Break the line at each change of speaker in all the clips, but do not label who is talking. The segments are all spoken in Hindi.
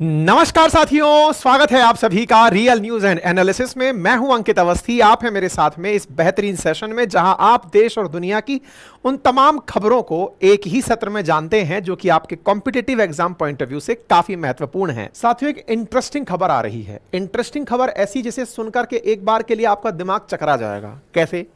नमस्कार साथियों, स्वागत है आप सभी का रियल न्यूज एंड एनालिसिस में। मैं हूं अंकित अवस्थी, आप हैं मेरे साथ में इस बेहतरीन सेशन में जहां आप देश और दुनिया की उन तमाम खबरों को एक ही सत्र में जानते हैं जो कि आपके competitive exam point of view से काफी महत्वपूर्ण है। साथियों, एक इंटरेस्टिंग खबर आ रही है। इंटरेस्टिंग खबर ऐसी जिसे सुनकर के एक बार के लिए आपका दिमाग चकरा जाएगा। कैसे?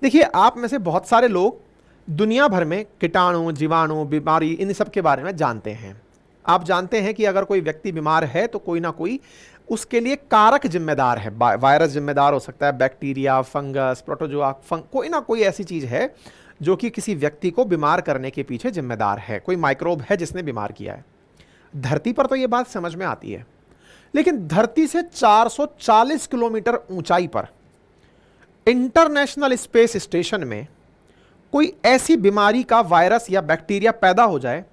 देखिए, आप में से बहुत सारे लोग दुनिया भर में कीटाणु, जीवाणु, बीमारी, इन सब के बारे में जानते हैं। आप जानते हैं कि अगर कोई व्यक्ति बीमार है तो कोई ना कोई उसके लिए कारक जिम्मेदार है। वायरस जिम्मेदार हो सकता है, बैक्टीरिया, फंगस, प्रोटोजोआ, कोई ना कोई ऐसी चीज है जो कि किसी व्यक्ति को बीमार करने के पीछे जिम्मेदार है। कोई माइक्रोब है जिसने बीमार किया है। धरती पर तो यह बात समझ में आती है, लेकिन धरती से 440 किलोमीटर ऊंचाई पर इंटरनेशनल स्पेस स्टेशन में कोई ऐसी बीमारी का वायरस या बैक्टीरिया पैदा हो जाए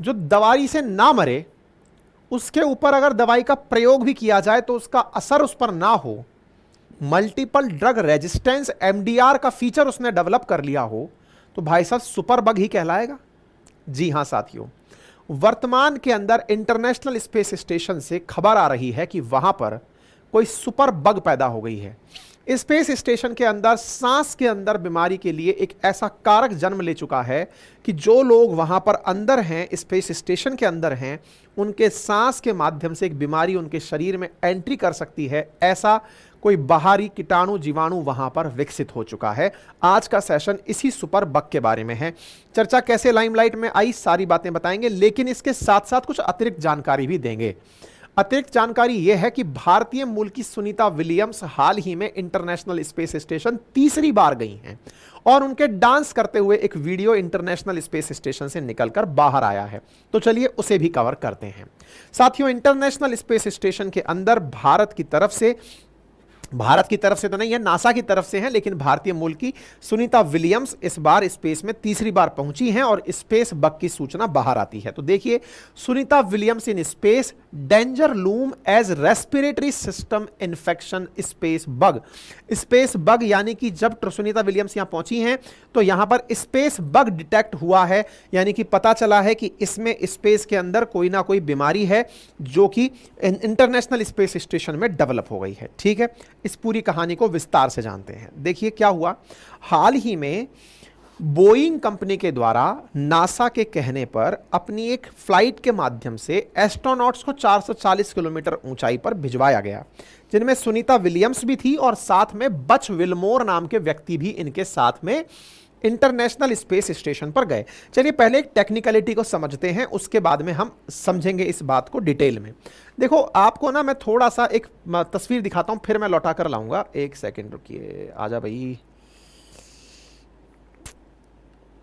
जो दवाई से ना मरे, उसके ऊपर अगर दवाई का प्रयोग भी किया जाए तो उसका असर उस पर ना हो, मल्टीपल ड्रग रेजिस्टेंस एमडीआर का फीचर उसने डेवलप कर लिया हो, तो भाई साहब सुपर बग ही कहलाएगा। जी हां साथियों, वर्तमान के अंदर इंटरनेशनल स्पेस स्टेशन से खबर आ रही है कि वहां पर कोई सुपर बग पैदा हो गई है। स्पेस स्टेशन के अंदर सांस के अंदर बीमारी के लिए एक ऐसा कारक जन्म ले चुका है कि जो लोग वहां पर अंदर हैं, स्पेस स्टेशन के अंदर हैं, उनके सांस के माध्यम से एक बीमारी उनके शरीर में एंट्री कर सकती है। ऐसा कोई बाहरी कीटाणु, जीवाणु वहां पर विकसित हो चुका है। आज का सेशन इसी सुपर बग के बारे में है। चर्चा कैसे लाइमलाइट में आई, सारी बातें बताएंगे, लेकिन इसके साथ साथ कुछ अतिरिक्त जानकारी भी देंगे। अतिरिक्त जानकारी यह है कि भारतीय मूल की सुनीता विलियम्स हाल ही में इंटरनेशनल स्पेस स्टेशन तीसरी बार गई हैं और उनके डांस करते हुए एक वीडियो इंटरनेशनल स्पेस स्टेशन से निकलकर बाहर आया है। तो चलिए उसे भी कवर करते हैं। साथियों, इंटरनेशनल स्पेस स्टेशन के अंदर भारत की तरफ से तो नहीं है, नासा की तरफ से है, लेकिन भारतीय मूल की सुनीता विलियम्स इस बार स्पेस में तीसरी बार पहुंची हैं और स्पेस बग की सूचना बाहर आती है। तो देखिए, Sunita Williams in space, danger loom as respiratory system infection space bug. Space bug यानी कि जब सुनीता विलियम्स यहां पहुंची हैं तो यहां पर स्पेस बग डिटेक्ट हुआ है, यानी कि पता चला है कि इसमें स्पेस के अंदर कोई ना कोई बीमारी है जो कि इंटरनेशनल स्पेस स्टेशन में डेवलप हो गई है। ठीक है, इस पूरी कहानी को विस्तार से जानते हैं। देखिए क्या हुआ, हाल ही में बोइंग कंपनी के द्वारा नासा के कहने पर अपनी एक फ्लाइट के माध्यम से एस्ट्रोनॉट्स को 440 किलोमीटर ऊंचाई पर भिजवाया गया, जिनमें सुनीता विलियम्स भी थी और साथ में बच विलमोर नाम के व्यक्ति भी इनके साथ में इंटरनेशनल स्पेस स्टेशन पर गए। चलिए पहले एक टेक्निकलिटी को समझते हैं, उसके बाद में हम समझेंगे इस बात को डिटेल में। देखो, आपको ना मैं थोड़ा सा एक तस्वीर दिखाता हूं, फिर मैं लौटा कर लाऊंगा। एक सेकंड रुकिए, आजा भाई।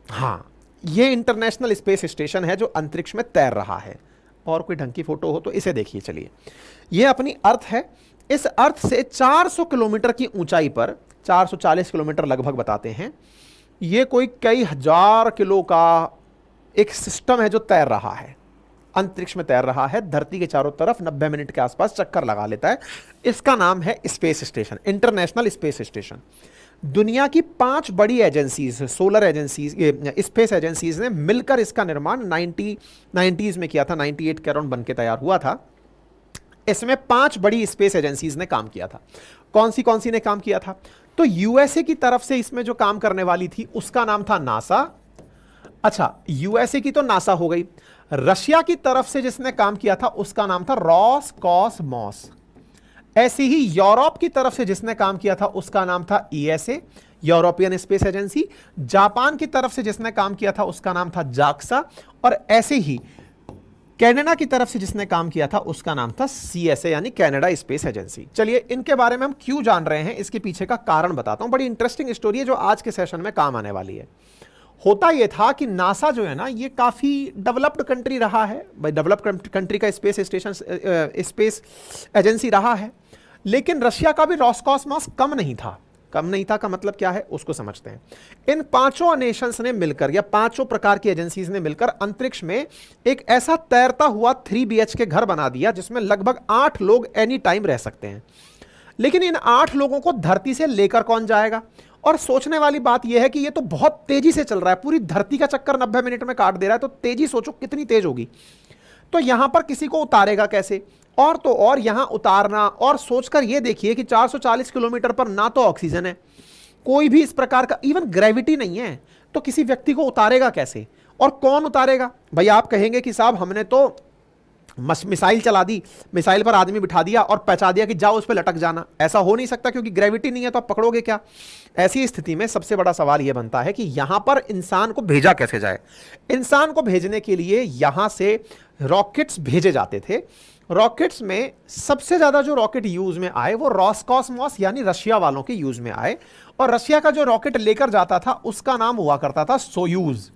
हाँ, ये इंटरनेशनल स्पेस स्टेशन है जो अंतरिक्ष में तैर रहा है। और कोई ढंग की फोटो हो तो इसे देखिए। चलिए, ये अपनी अर्थ है। इस अर्थ से 400 किलोमीटर की ऊंचाई पर, 440 किलोमीटर लगभग बताते हैं, ये कोई कई हजार किलो का एक सिस्टम है जो तैर रहा है, अंतरिक्ष में तैर रहा है, धरती के चारों तरफ 90 मिनट के आसपास चक्कर लगा लेता है। इसका नाम है space station, international space station. दुनिया की 5 बड़ी agencies, solar agencies, space agencies ने मिलकर इसका निर्माण 90s में किया था। 98 के अराउंड बन के तैयार हुआ था। इसमें 5 बड़ी स्पेस एजेंसीज ने काम किया था। कौन सी ने काम किया था? तो यूएसए की तरफ से इसमें जो काम करने वाली थी उसका नाम था नासा। अच्छा, यूएसए की तो नासा हो गई। रशिया की तरफ से जिसने काम किया था उसका नाम था रॉसकॉसमॉस। ऐसे ही यूरोप की तरफ से जिसने काम किया था उसका नाम था ESA, European space agency. Japan की तरफ से जिसने काम किया था उसका नाम था जाक्सा। और ऐसे ही कनाडा की तरफ से जिसने काम किया था उसका नाम था सीएसए, यानी कनाडा स्पेस एजेंसी। चलिए, इनके बारे में हम क्यों जान रहे हैं, इसके पीछे का कारण बताता हूं। बड़ी इंटरेस्टिंग स्टोरी है जो आज के सेशन में काम आने वाली है। होता यह था कि नासा जो है ना, ये काफी डेवलप्ड कंट्री रहा है, डेवलप्ड कंट्री का स्पेस स्टेशन, स्पेस एजेंसी रहा है। लेकिन रशिया का भी रॉसकॉसमॉस कम नहीं था। कम नहीं था का मतलब क्या है, उसको समझते हैं। इन 5 नेशंस ने मिलकर, या 5 प्रकार की एजेंसीज ने मिलकर अंतरिक्ष में एक ऐसा तैरता हुआ 3 BHK घर बना दिया जिसमें लगभग 8 लोग एनी टाइम रह सकते हैं। लेकिन इन 8 लोगों को धरती से लेकर कौन जाएगा? और सोचने वाली बात यह है कि यह तो बहुत तेजी से चल रहा है, पूरी धरती का चक्कर 90 मिनट में काट दे रहा है, तो तेजी सोचो कितनी तेज होगी। तो यहां पर किसी को उतारेगा कैसे? और तो और यहां उतारना, और सोचकर यह देखिए कि 440 किलोमीटर पर ना तो ऑक्सीजन है, कोई भी इस प्रकार का इवन ग्रेविटी नहीं है, तो किसी व्यक्ति को उतारेगा कैसे? और कौन उतारेगा? भाई आप कहेंगे कि साहब हमने तो मिसाइल चला दी, मिसाइल पर आदमी बिठा दिया और पहुंचा दिया कि जाओ उस पर लटक जाना। ऐसा हो नहीं सकता क्योंकि ग्रेविटी नहीं है, तो आप पकड़ोगे क्या? ऐसी स्थिति में सबसे बड़ा सवाल यह बनता है कि यहां पर इंसान को भेजा कैसे जाए। इंसान को भेजने के लिए यहां से रॉकेट्स भेजे जाते थे। रॉकेट्स में सबसे ज्यादा जो रॉकेट यूज में आए वो रॉसकॉस्मॉस यानी रशिया वालों के यूज में आए, और रशिया का जो रॉकेट लेकर जाता था उसका नाम हुआ करता था सोयूज।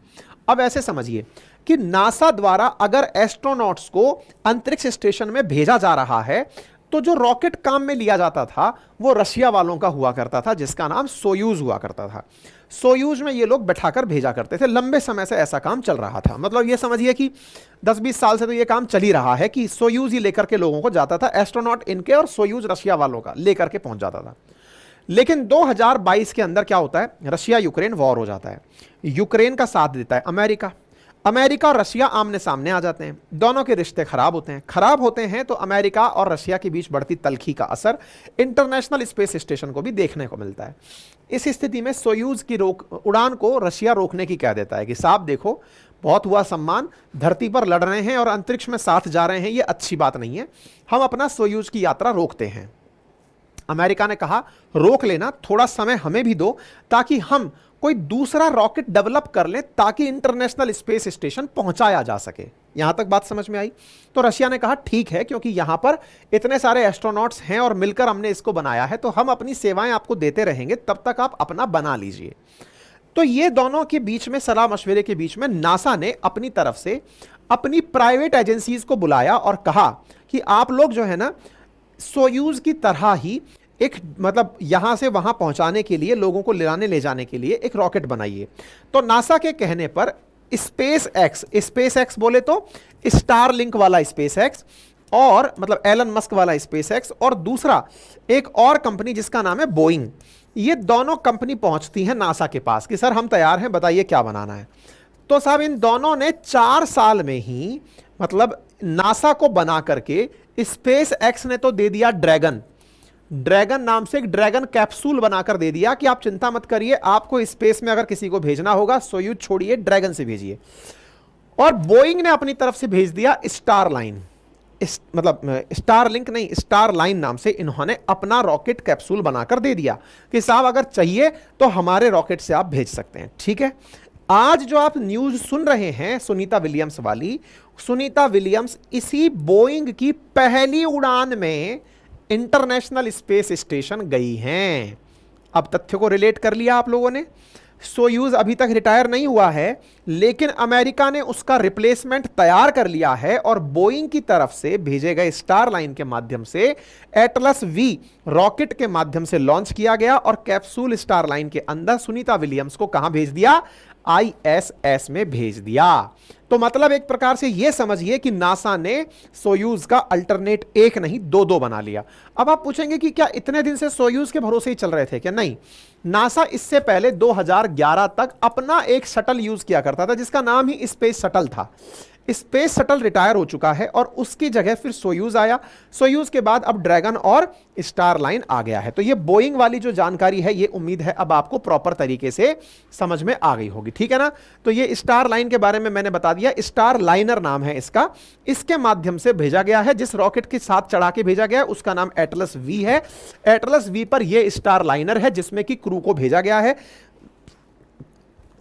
अब ऐसे समझिए कि नासा द्वारा अगर एस्ट्रोनॉट्स को अंतरिक्ष स्टेशन में भेजा जा रहा है तो जो रॉकेट काम में लिया जाता था वो रशिया वालों का हुआ करता था, जिसका नाम सोयूज हुआ करता था। सोयूज में ये लोग बैठाकर भेजा करते थे। लंबे समय से ऐसा काम चल रहा था, मतलब ये समझिए कि 10-20 साल से तो ये काम चल ही रहा है कि सोयूज ही लेकर के लोगों को जाता था, एस्ट्रोनॉट इनके और सोयूज रशिया वालों का लेकर के पहुंच जाता था। लेकिन 2022 के अंदर क्या होता है, रशिया यूक्रेन वॉर हो जाता है। यूक्रेन का साथ देता है अमेरिका। अमेरिका और रशिया आमने सामने आ जाते हैं, दोनों के रिश्ते खराब होते हैं। खराब होते हैं तो अमेरिका और रशिया के बीच बढ़ती तल्खी का असर इंटरनेशनल स्पेस स्टेशन को भी देखने को मिलता है। इस स्थिति में सोयूज की उड़ान को रशिया रोकने की कह देता है कि साहब देखो, बहुत हुआ सम्मान, धरती पर लड़ रहे हैं और अंतरिक्ष में साथ जा रहे हैं, ये अच्छी बात नहीं है, हम अपना सोयूज की यात्रा रोकते हैं। अमेरिका ने कहा रोक लेना, थोड़ा समय हमें भी दो ताकि हम कोई दूसरा रॉकेट डेवलप कर लें ताकि इंटरनेशनल स्पेस स्टेशन पहुंचाया जा सके। यहां तक बात समझ में आई? तो रशिया ने कहा ठीक है, क्योंकि यहां पर इतने सारे एस्ट्रोनॉट्स हैं और मिलकर हमने इसको बनाया है, तो हम अपनी सेवाएं आपको देते रहेंगे, तब तक आप अपना बना लीजिए। तो ये दोनों के बीच में सलाह मशवरे के बीच में नासा ने अपनी तरफ से अपनी प्राइवेट एजेंसीज को बुलाया और कहा कि आप लोग जो है ना सोयूज की तरह ही एक मतलब यहां से वहां पहुंचाने के लिए, लोगों को ले जाने के लिए एक रॉकेट बनाइए। तो नासा के कहने पर स्पेस एक्स बोले तो स्टार लिंक वाला स्पेस एक्स, और मतलब एलन मस्क वाला स्पेस एक्स, और दूसरा एक और कंपनी जिसका नाम है बोइंग, ये दोनों कंपनी पहुंचती हैं नासा के पास कि सर हम तैयार हैं, बताइए क्या बनाना है। तो साहब इन दोनों ने 4 साल में ही मतलब नासा को बना करके, स्पेस एक्स ने तो दे दिया ड्रैगन नाम से एक ड्रैगन कैप्सूल बनाकर दे दिया कि आप चिंता मत करिए, आपको स्पेस में अगर किसी को भेजना होगा सोयूज छोड़िए, ड्रैगन से भेजिए। और बोइंग ने अपनी तरफ से भेज दिया स्टारलाइन, मतलब स्टारलिंक नहीं, स्टारलाइन नाम से इन्होंने अपना रॉकेट कैप्सूल बनाकर दे दिया कि साहब अगर चाहिए तो हमारे रॉकेट से आप भेज सकते हैं। ठीक है, आज जो आप न्यूज सुन रहे हैं सुनीता विलियम्स वाली, सुनीता विलियम्स इसी बोइंग की पहली उड़ान में इंटरनेशनल स्पेस स्टेशन गई हैं। अब तथ्य को रिलेट कर लिया आप लोगों ने। सोयूज अभी तक रिटायर नहीं हुआ है, लेकिन अमेरिका ने उसका रिप्लेसमेंट तैयार कर लिया है और बोइंग की तरफ से भेजे गए स्टारलाइन के माध्यम से एटलस वी रॉकेट के माध्यम से लॉन्च किया गया और कैप्सूल स्टारलाइन के अंदर सुनीता विलियम्स को कहां भेज दिया? ISS में भेज दिया। तो मतलब एक प्रकार से यह समझिए कि नासा ने सोयूज का अल्टरनेट एक नहीं 2 बना लिया। अब आप पूछेंगे कि क्या इतने दिन से सोयूज के भरोसे ही चल रहे थे क्या? नहीं, नासा इससे पहले 2011 तक अपना एक शटल यूज किया करता था जिसका नाम ही स्पेस शटल था। स्पेस शटल रिटायर हो चुका है और उसकी जगह फिर सोयूज आया। सोयूज के बाद अब ड्रैगन और स्टारलाइन आ गया है। तो ये बोइंग वाली जो जानकारी है, ये उम्मीद है अब आपको प्रॉपर तरीके से समझ में आ गई होगी। ठीक है ना? तो ये स्टारलाइन के बारे में मैंने बता दिया, स्टारलाइनर नाम है इसका। इसके माध्यम से भेजा गया है, जिस रॉकेट के साथ चढ़ा के भेजा गया है उसका नाम एटलस वी है। एटलस वी पर यह स्टारलाइनर है जिसमें कि क्रू को भेजा गया है।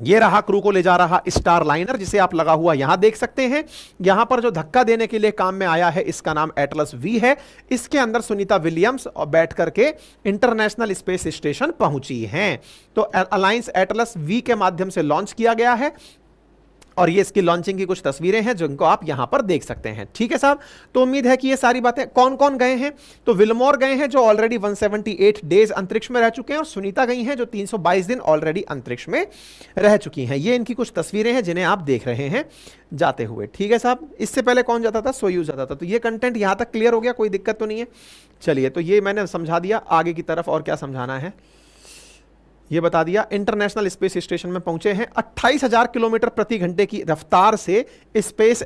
ये रहा क्रू को ले जा रहा स्टारलाइनर, जिसे आप लगा हुआ यहां देख सकते हैं। यहां पर जो धक्का देने के लिए काम में आया है इसका नाम एटलस वी है। इसके अंदर सुनीता विलियम्स और बैठ करके इंटरनेशनल स्पेस स्टेशन पहुंची हैं। तो अलायंस एटलस वी के माध्यम से लॉन्च किया गया है और ये इसकी लॉन्चिंग की कुछ तस्वीरें हैं जिनको आप यहां पर देख सकते हैं। ठीक है साहब, तो उम्मीद है कि ये सारी बातें। कौन कौन गए हैं? तो विल्मोर गए हैं जो ऑलरेडी 178 डेज अंतरिक्ष में रह चुके हैं, और सुनीता गई हैं जो 322 दिन ऑलरेडी अंतरिक्ष में रह चुकी हैं। ये इनकी कुछ तस्वीरें हैं जिन्हें आप देख रहे हैं जाते हुए। ठीक है साहब, इससे पहले कौन जाता था? सोयूज जाता था। तो ये कंटेंट यहां तक क्लियर हो गया, कोई दिक्कत तो नहीं है? चलिए, तो ये मैंने समझा दिया। आगे की तरफ और क्या समझाना है? ये बता दिया। इंटरनेशनल स्पेस स्टेशन में पहुंचे हैं। 28,000 किलोमीटर प्रति घंटे की रफ्तार से स्पेस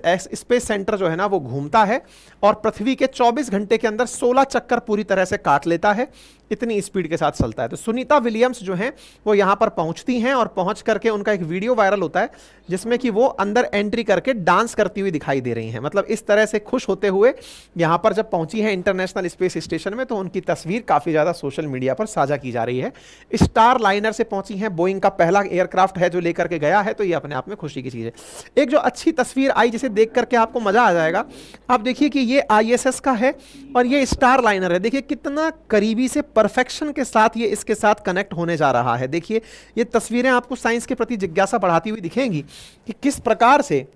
सेंटर जो है ना वो घूमता है और पृथ्वी के 24 घंटे के अंदर 16 चक्कर पूरी तरह से काट लेता है। इतनी स्पीड के साथ चलता है। तो सुनीता विलियम्स जो हैं वो यहां पर पहुंचती हैं और पहुंच करके उनका एक वीडियो वायरल होता है जिसमें कि वो अंदर एंट्री करके डांस करती हुई दिखाई दे रही हैं। मतलब इस तरह से खुश होते हुए यहां पर जब पहुंची है इंटरनेशनल स्पेस स्टेशन में तो उनकी तस्वीर काफी ज्यादा सोशल मीडिया पर साझा की जा रही है। स्टार लाइनर से पहुंची हैं, बोइंग का पहला एयरक्राफ्ट है जो लेकर के गया है, तो ये अपने आप में खुशी की चीज है। एक जो अच्छी तस्वीर आई जिसे देख करके आपको मजा आ जाएगा, आप देखिए कि ये ISS का है और ये स्टार लाइनर है। देखिए कितना करीबी से परफेक्शन के साथ ये इसके साथ कनेक्ट होने जा रहा है। देखिए ये तस्वीरें आपको साइंस के प्रति जिज्ञासा बढ़ाती हुई दिखेंगी कि किस प्रकार से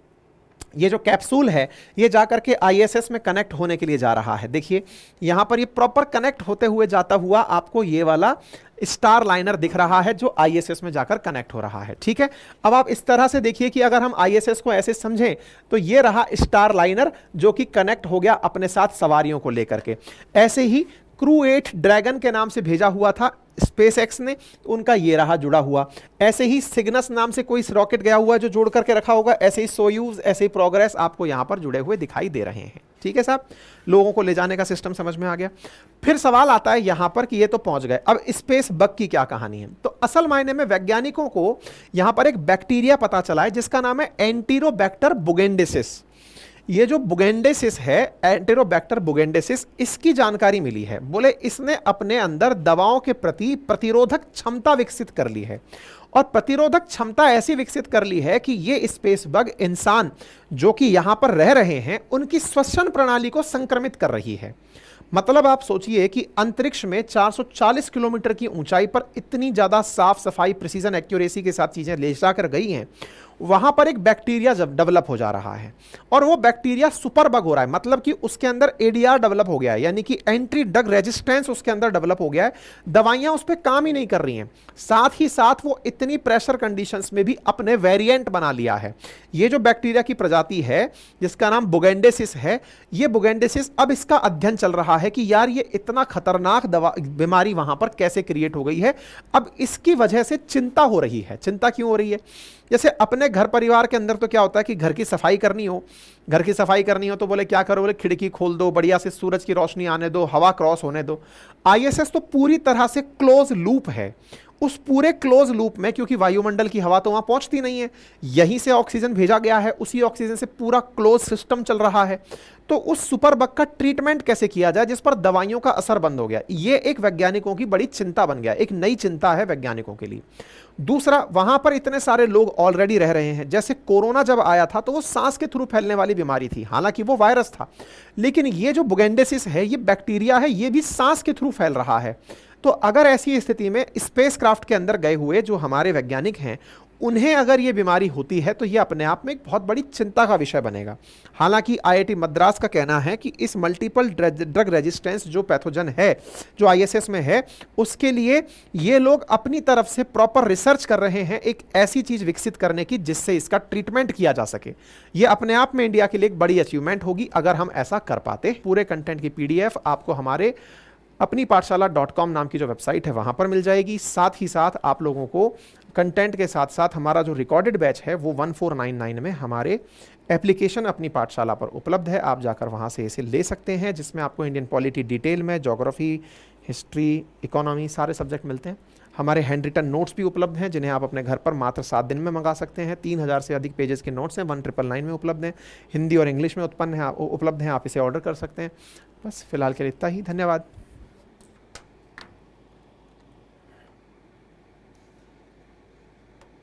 ये जो कैप्सूल है ये जाकर के ISS में कनेक्ट होने के लिए जा रहा है। देखिए यहां पर ये प्रॉपर कनेक्ट होते हुए जाता हुआ आपको ये वाला स्टार लाइनर दिख रहा है जो ISS में जाकर कनेक्ट हो रहा है। ठीक है, अब आप इस तरह से देखिए कि अगर हम ISS को ऐसे समझें तो ये रहा स्टार लाइनर जो कि कनेक्ट हो गया अपने साथ सवारियों को लेकर के। ऐसे ही क्रू 8 ड्रैगन के नाम से भेजा हुआ था SpaceX ने, उनका ये रहा जुड़ा हुआ। ऐसे ही सिग्नस नाम से कोई रॉकेट गया हुआ है जो जोड़ करके रखा होगा। ऐसे ही सोयूज, ऐसे ही प्रोग्रेस आपको यहां पर जुड़े हुए दिखाई दे रहे हैं। ठीक है साहब, लोगों को ले जाने का सिस्टम समझ में आ गया। फिर सवाल आता है यहां पर कि ये तो पहुंच गए, अब स्पेस बग की क्या कहानी है। तो असल मायने में वैज्ञानिकों को यहां पर एक बैक्टीरिया पता चला है जिसका नाम है एंटीरोबैक्टर बुगेंडेसिस। ये जो बुगेंडेसिस है, एंटेरोबैक्टर बुगेंडेसिस, इसकी जानकारी मिली है। बोले इसने अपने अंदर दवाओं के प्रति प्रतिरोधक क्षमता विकसित कर ली है और प्रतिरोधक क्षमता ऐसी विकसित कर ली है कि ये स्पेस बग इंसान जो कि यहां पर रह रहे हैं उनकी श्वसन प्रणाली को संक्रमित कर रही है। मतलब आप सोचिए कि अंतरिक्ष में 440 किलोमीटर की ऊंचाई पर इतनी ज्यादा साफ सफाई, प्रिसीजन, एक्यूरेसी के साथ चीजें ले जाकर गई हैं, वहां पर एक बैक्टीरिया जब डेवलप हो जा रहा है और वो बैक्टीरिया सुपर बग हो रहा है। मतलब कि उसके अंदर ADR डेवलप हो गया है, यानी कि एंटी ड्रग रेजिस्टेंस उसके अंदर डेवलप हो गया है। दवाइयां उस पर काम ही नहीं कर रही हैं। साथ ही साथ वो इतनी प्रेशर कंडीशंस में भी अपने वेरिएंट बना लिया है। ये जो बैक्टीरिया की प्रजाति है जिसका नाम बुगेंडेसिस है, ये बुगेंडेसिस, अब इसका अध्ययन चल रहा है कि यार ये इतना खतरनाक बीमारी वहां पर कैसे क्रिएट हो गई है। अब इसकी वजह से चिंता हो रही है। चिंता क्यों हो रही है? जैसे अपने घर परिवार के अंदर तो क्या होता है कि घर की सफाई करनी हो, घर की सफाई करनी हो तो बोले क्या करो, बोले खिड़की खोल दो, बढ़िया से सूरज की रोशनी आने दो, हवा क्रॉस होने दो। ISS तो पूरी तरह से क्लोज लूप है। उस पूरे क्लोज लूप में, क्योंकि वायुमंडल की हवा तो वहां पहुंचती नहीं है, यहीं से ऑक्सीजन भेजा गया है, उसी ऑक्सीजन से पूरा क्लोज सिस्टम चल रहा है। तो उस सुपर बग का ट्रीटमेंट कैसे किया जाए जिस पर दवाइयों का असर बंद हो गया, ये एक वैज्ञानिकों की बड़ी चिंता बन गया, एक नई चिंता है वैज्ञानिकों के लिए। दूसरा, वहां पर इतने सारे लोग ऑलरेडी रह रहे हैं। जैसे कोरोना जब आया था तो वो सांस के थ्रू फैलने वाली बीमारी थी, हालांकि वो वायरस था, लेकिन ये जो बुगेंडेसिस है, ये बैक्टीरिया है, ये भी सांस के थ्रू फैल रहा है। तो अगर ऐसी स्थिति में स्पेसक्राफ्ट के अंदर गए हुए जो हमारे वैज्ञानिक हैं, उन्हें अगर ये बीमारी होती है तो ये अपने आप में एक बहुत बड़ी चिंता का विषय बनेगा। हालांकि IIT मद्रास का कहना है कि इस मल्टीपल ड्रग रेजिस्टेंस जो पैथोजन है, जो ISS में है, उसके लिए ये लोग अपनी तरफ से प्रॉपर रिसर्च कर रहे हैं एक ऐसी चीज विकसित करने की जिससे इसका ट्रीटमेंट किया जा सके। ये अपने आप में इंडिया के लिए एक बड़ी अचीवमेंट होगी अगर हम ऐसा कर पाते। पूरे कंटेंट की PDF आपको हमारे अपनी पाठशाला.com नाम की जो वेबसाइट है वहां पर मिल जाएगी। साथ ही साथ आप लोगों को कंटेंट के साथ साथ हमारा जो रिकॉर्डेड बैच है वो 1499 में हमारे एप्लीकेशन अपनी पाठशाला पर उपलब्ध है। आप जाकर वहां से इसे ले सकते हैं, जिसमें आपको इंडियन पॉलिटी डिटेल में, ज्योग्राफी, हिस्ट्री, इकोनॉमी, सारे सब्जेक्ट मिलते हैं। हमारे हैंड रिटन नोट्स भी उपलब्ध हैं जिन्हें आप अपने घर पर मात्र 7 दिन में मंगा सकते हैं। 3000 से अधिक पेजेस के नोट्स हैं, 1999 में उपलब्ध हैं, हिंदी और इंग्लिश में उपलब्ध हैं, आप इसे ऑर्डर कर सकते हैं। बस फिलहाल के लिए इतना ही, धन्यवाद।